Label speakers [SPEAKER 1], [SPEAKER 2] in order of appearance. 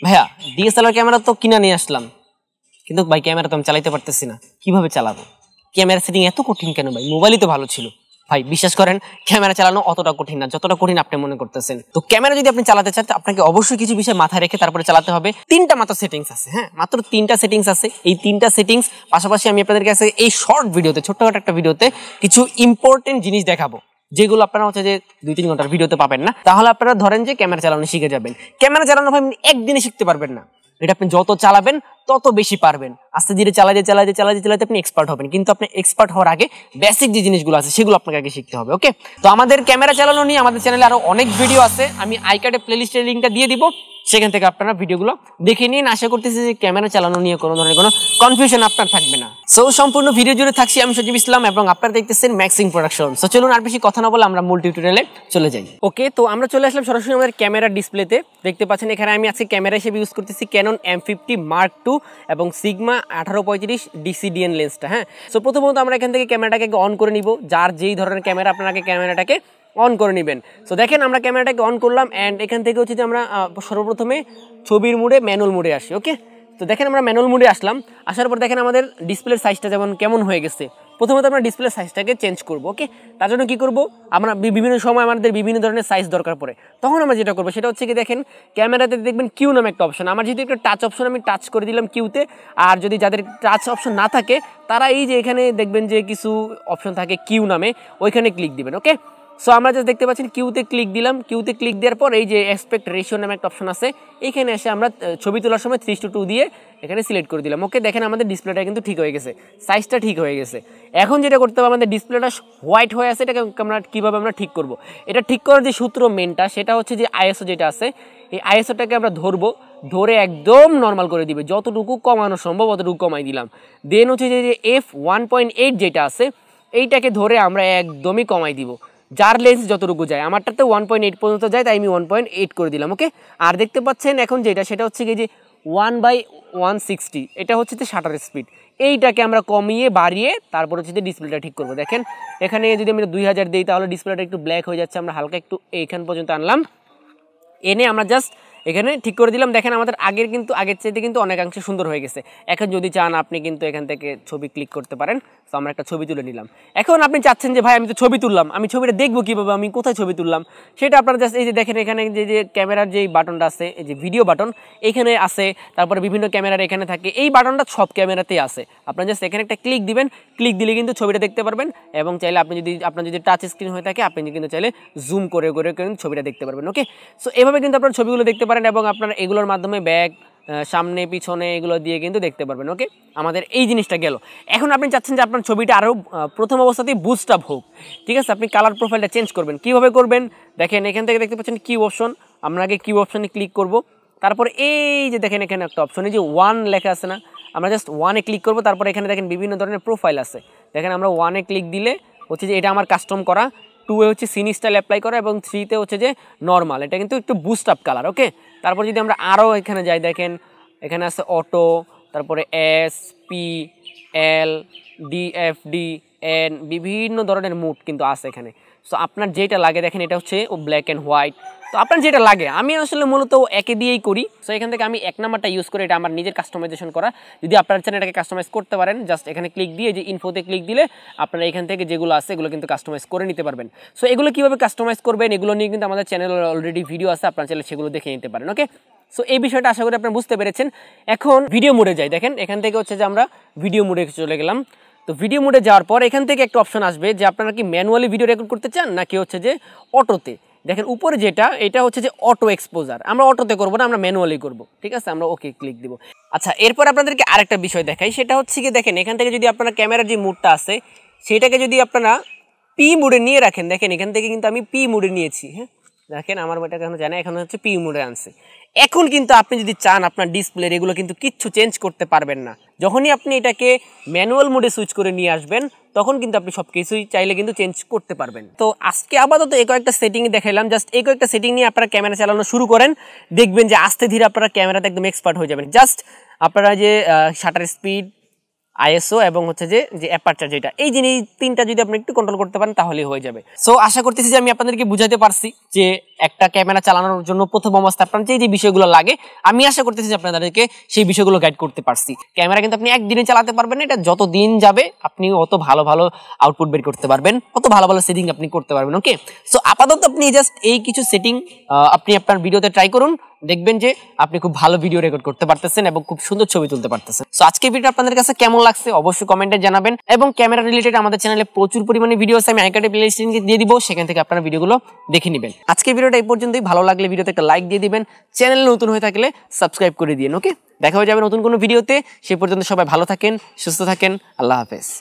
[SPEAKER 1] ভাইয়া DSLR camera তো কিনা নিয়ে আসলাম, কিন্তু ভাই ক্যামেরা তো আমি চালাইতে পারতেছি না, কিভাবে চালাবো? ক্যামেরা সেটিং এত কঠিন কেন ভাই? মোবাইলই তো ভালো ছিল। ভাই বিশ্বাস করেন, ক্যামেরা চালানো অতটা কঠিন না যতটা কঠিন আপনি মনে করতেছেন। তো ক্যামেরা যদি আপনি চালাতে চান, আপনাকে অবশ্যই কিছু বিষয় মাথায় রেখে তারপরে চালাতে হবে। তিনটা মাত্র সেটিংস আছে, হ্যাঁ মাত্র তিনটা সেটিংস আছে। এই তিনটা সেটিংস পাশাপাশি আমি আপনাদের কাছে এই শর্ট ভিডিওতে, ছোট্টখাটো একটা ভিডিওতে কিছু ইম্পর্টেন্ট জিনিস দেখাবো, যেগুলো আপনারা হচ্ছে যে 2-3 ঘন্টার ভিডিওতে পাবেন না। তাহলে আপনারা ধরেন যে ক্যামেরা চালানো শিখে যাবেন। ক্যামেরা চালানো ভাই একদিনে শিখতে পারবেন না, এটা আপনি যত চালাবেন তত বেশি পারবেন। আস্তে ধীরে চালাতে আপনি এক্সপার্ট হবেন, কিন্তু আপনি এক্সপার্ট হওয়ার আগে বেসিক যে জিনিসগুলো আছে সেগুলো আপনাকে আগে শিখতে হবে। ওকে, তো আমাদের ক্যামেরা চালানো নিয়ে আমাদের চ্যানেলে আরো অনেক ভিডিও আছে, আমি আই কার্ডে প্লেলিস্টের লিঙ্কটা দিয়ে দিব, সেখান থেকে আপনারা ভিডিওগুলো দেখে নিন। আশা করতেছি যে ক্যামেরা চালানো নিয়ে কোনো ধরনের কোনো কনফিউশন আপনার থাকবে না। সো সম্পূর্ণ ভিডিও জুড়ে থাকছি আমি সজীব ইসলাম এবং আপনারা দেখতেছেন ম্যাক্সিং প্রোডাকশন। সো চলুন আর বেশি কথা না বলে আমরা মূল টিউটোরিয়ালে চলে যাই। ওকে, তো আমরা চলে আসলাম সরাসরি আমাদের ক্যামেরা ডিসপ্লেতে। দেখতে পাচ্ছেন এখানে আমি আজকে ক্যামেরা হিসেবে ইউজ করতেছি ক্যানন M50 Mark II এবং সিগমা 1835 DCDN লেন্সটা। হ্যাঁ, সো প্রথমত আমরা এখান থেকে ক্যামেরাটাকে অন করে নিব। যার যেই ধরনের ক্যামেরা, আপনাকে ক্যামেরাটাকে অন করে নেবেন। সো দেখেন আমরা ক্যামেরাটাকে অন করলাম অ্যান্ড এখান থেকে হচ্ছে যে আমরা সর্বপ্রথমে ছবির মোডে, ম্যানুয়াল মোডে আসি। ওকে, তো দেখেন আমরা ম্যানুয়াল মোডে আসলাম। আসার পর দেখেন আমাদের ডিসপ্লের সাইজটা যেমন কেমন হয়ে গেছে। প্রথমত আমরা ডিসপ্লের সাইজটাকে চেঞ্জ করব। ওকে, তার জন্য কী করব, আমরা বিভিন্ন সময় আমাদের বিভিন্ন ধরনের সাইজ দরকার পড়ে, তখন আমরা যেটা করবো সেটা হচ্ছে কি, দেখেন ক্যামেরাতে দেখবেন কিউ নামে একটা অপশন। আমার যেহেতু একটা টাচ অপশন, আমি টাচ করে দিলাম কিউতে। আর যদি যাদের টাচ অপশন না থাকে তারা এই যে এখানে দেখবেন যে কিছু অপশন থাকে কিউ নামে, ওইখানে ক্লিক দিবেন। ওকে, সো আমরা জাস্ট দেখতে পাচ্ছেন কিউতে ক্লিক দিলাম। কিউতে ক্লিক দেওয়ার পর এই যে অ্যাসপেক্ট রেশিও নামে একটা অপশন আছে, এইখানে এসে আমরা ছবি তোলার সময় 3:2 দিয়ে এখানে সিলেক্ট করে দিলাম। ওকে, দেখেন আমাদের ডিসপ্লেটা কিন্তু ঠিক হয়ে গেছে, সাইজটা ঠিক হয়ে গেছে। এখন যেটা করতে হবে, আমাদের ডিসপ্লেটা হোয়াইট হয়ে আছে, এটাকে আমরা কীভাবে আমরা ঠিক করব? এটা ঠিক করার যে সূত্র মেনটা, সেটা হচ্ছে যে আইএসও যেটা আছে, এই আইএসওটাকে আমরা ধরবো, ধরে একদম নর্মাল করে দিবে, যতটুকু কমানো সম্ভব অতটুকু কমাই দিলাম। দেন হচ্ছে যে f1.8 যেটা আছে, এইটাকে ধরে আমরা একদমই কমাই দিব, যার লেন্স যতটুকু যায়। আমারটাতে 1.8 পর্যন্ত যায়, তাই আমি 1.8 করে দিলাম। ওকে, আর দেখতে পাচ্ছেন এখন যেটা, সেটা হচ্ছে কি যে 1/160, এটা হচ্ছে যে শাটার স্পিড। এইটাকে আমরা কমিয়ে বাড়িয়ে তারপর হচ্ছে যে ডিসপ্লেটা ঠিক করবো। দেখেন এখানে যদি আমি 2000 দিই তাহলে ডিসপ্লেটা একটু ব্ল্যাক হয়ে যাচ্ছে, আমরা হালকা একটু এইখান পর্যন্ত আনলাম, এনে আমরা জাস্ট এখানে ঠিক করে দিলাম। দেখেন আমাদের আগের চাইতে কিন্তু অনেকাংশে সুন্দর হয়ে গেছে। এখন যদি চান আপনি কিন্তু এখান থেকে ছবি ক্লিক করতে পারেন। তো আমরা একটা ছবি তুলে নিলাম। এখন আপনি চাচ্ছেন যে ভাই আমি তো ছবি তুললাম, আমি ছবিটা দেখবো কীভাবে, আমি কোথায় ছবি তুললাম, সেটা আপনারা জাস্ট এই যে দেখেন এখানে যে ক্যামেরার যেই বাটনটা আছে, এই যে ভিডিও বাটন এখানে আছে, তারপরে বিভিন্ন ক্যামেরার এখানে থাকে, এই বাটনটা সব ক্যামেরাতেই আছে। আপনারা জাস্ট এখানে একটা ক্লিক দিবেন, ক্লিক দিলে কিন্তু ছবিটা দেখতে পারবেন। এবং চাইলে আপনার যদি টাচ স্ক্রিন হয়ে থাকে, আপনি কিন্তু চাইলে জুম করে কিন্তু ছবিটা দেখতে পারবেন। ওকে, সো এভাবে কিন্তু আপনার ছবিগুলো দেখতে পারেন এবং আপনারা এগুলোর মাধ্যমে ব্যাক, সামনে, পিছনে এগুলো দিয়ে কিন্তু দেখতে পারবেন। ওকে, আমাদের এই জিনিসটা গেল। এখন আপনি চাচ্ছেন যে আপনার ছবিটা আরও প্রথম অবস্থাতেই বুস্ট আপ হোক, ঠিক আছে? আপনি কালার প্রোফাইলটা চেঞ্জ করবেন। কীভাবে করবেন? দেখেন এখান থেকে দেখতে পাচ্ছেন কিউ অপশন, আমরা আগে কিউ অপশনে ক্লিক করব। তারপর এই যে দেখেন এখানে একটা অপশন, এই যে 1 লেখা আছে না, আমরা জাস্ট 1-এ ক্লিক করব। তারপর এখানে দেখেন বিভিন্ন ধরনের প্রোফাইল আছে। দেখেন আমরা 1-এ ক্লিক দিলে হচ্ছে যে এটা আমার কাস্টম করা, 2-এ হচ্ছে সিন স্টাইল অ্যাপ্লাই করা এবং 3-তে হচ্ছে যে নর্মাল, এটা কিন্তু একটু বুস্ট আপ কালার। ওকে, তারপর যদি আমরা আরও এখানে যাই, দেখেন এখানে আছে অটো, তারপরে SPL DFD N, বিভিন্ন ধরনের মুড কিন্তু আছে এখানে। সো আপনার যেটা লাগে, দেখেন এটা হচ্ছে ব্ল্যাক অ্যান্ড হোয়াইট, তো আপনার যেটা লাগে। আমি আসলে মূলত একে দিয়েই করি। সো এখান থেকে আমি 1 নাম্বারটা ইউজ করে, এটা আমার নিজের কাস্টমাইজেশন করা। যদি আপনারা চান এটাকে কাস্টমাইজ করতে পারেন, জাস্ট এখানে ক্লিক দিয়ে যে ইনফোতে ক্লিক দিলে আপনারা এখান থেকে যেগুলো আছে এগুলো কিন্তু কাস্টমাইজ করে নিতে পারবেন। সো এগুলো কীভাবে কাস্টমাইজ করবেন এগুলো নিয়ে কিন্তু আমাদের চ্যানেলে অলরেডি ভিডিও আছে, আপনারা চাইলে সেগুলো দেখে নিতে পারেন। ওকে, সো এই বিষয়টা আশা করি আপনারা বুঝতে পেরেছেন। এখন ভিডিও মোডে যাই। দেখেন এখান থেকে হচ্ছে যে আমরা ভিডিও মোডে চলে গেলাম। তো ভিডিও মোডে যাওয়ার পর এখান থেকে একটা অপশন আসবে যে আপনারা কি ম্যানুয়ালি ভিডিও রেকর্ড করতে চান নাকি হচ্ছে যে অটোতে। দেখেন উপরে যেটা, এটা হচ্ছে যে অটো এক্সপোজার। আমরা অটোতে করবো না, আমরা ম্যানুয়ালি করবো, ঠিক আছে? আমরা ওকে ক্লিক দিব। আচ্ছা, এরপর আপনাদেরকে আরেকটা বিষয় দেখাই, সেটা হচ্ছে কি, দেখেন এখান থেকে যদি আপনারা ক্যামেরার যে মুডটা আছে সেটাকে যদি আপনারা পি মোডে নিয়ে রাখেন, দেখেন এখান থেকে কিন্তু আমি পি মোডে নিয়েছি। হ্যাঁ, দেখেন আমার এটা এখন জানা, এখন হচ্ছে পি মোডে আনছে। এখন কিন্তু আপনি যদি চান আপনার ডিসপ্লের এগুলো কিন্তু কিচ্ছু চেঞ্জ করতে পারবেন না। যখনই আপনি এটাকে ম্যানুয়াল মোডে সুইচ করে নিয়ে আসবেন তখন কিন্তু আপনি সব কিছুই চাইলে কিন্তু চেঞ্জ করতে পারবেন। তো আজকে আপাতত এই কয়েকটা সেটিং দেখাইলাম, জাস্ট এই কয়েকটা সেটিং নিয়ে আপনারা ক্যামেরা চালানো শুরু করেন, দেখবেন যে আস্তে ধীরে আপনারা ক্যামেরাতে একদম এক্সপার্ট হয়ে যাবেন। জাস্ট আপনারা যে শাটার স্পিড, আইএসও এবং হচ্ছে যে অ্যাপারচার যেটা, এই জিনিস তিনটা যদি আপনি একটু কন্ট্রোল করতে পারেন তাহলেই হয়ে যাবে। সো আশা করতেছি যে আমি আপনাদেরকে বুঝাতে পারছি যে একটা ক্যামেরা চালানোর জন্য প্রথম অবস্থা আপনার যে বিষয়গুলো লাগে, আমি আশা করতেছি যে আপনাদেরকে সেই বিষয়গুলো গাইড করতে পারছি। ক্যামেরা কিন্তু আপনি একদিনে চালাতে পারবেন না, এটা যত দিন যাবে আপনি অত ভালো ভালো আউটপুট বের করতে পারবেন, অত ভালো ভালো সেটিং আপনি করতে পারবেন। ওকে, সো আপাতত আপনি জাস্ট এই কিছু সেটিং আপনি আপনার ভিডিওতে ট্রাই করুন, দেখবেন যে আপনি খুব ভালো ভিডিও রেকর্ড করতে পারতেছেন এবং খুব সুন্দর ছবি তুলতে পারতেছেন। সো আজকে ভিডিও আপনাদের কাছে কেমন লাগছে অবশ্যই কমেন্টে জানাবেন, এবং ক্যামেরা রিলেটেড আমাদের চ্যানেলে প্রচুর পরিমাণে ভিডিও আছে, আমি আইকার্ডে প্লেলিস্ট দিয়ে দিব, সেখান থেকে আপনারা ভিডিওগুলো দেখে নেবেন। আজকে ভিডিওটা এই পর্যন্তই, ভালো লাগলে ভিডিওতে একটা লাইক দিয়ে দিবেন, চ্যানেল নতুন হয়ে থাকলে সাবস্ক্রাইব করে দিন। ওকে, দেখা হয়ে যাবে নতুন কোনো ভিডিওতে, সে পর্যন্ত সবাই ভালো থাকেন, সুস্থ থাকেন, আল্লাহ হাফেজ।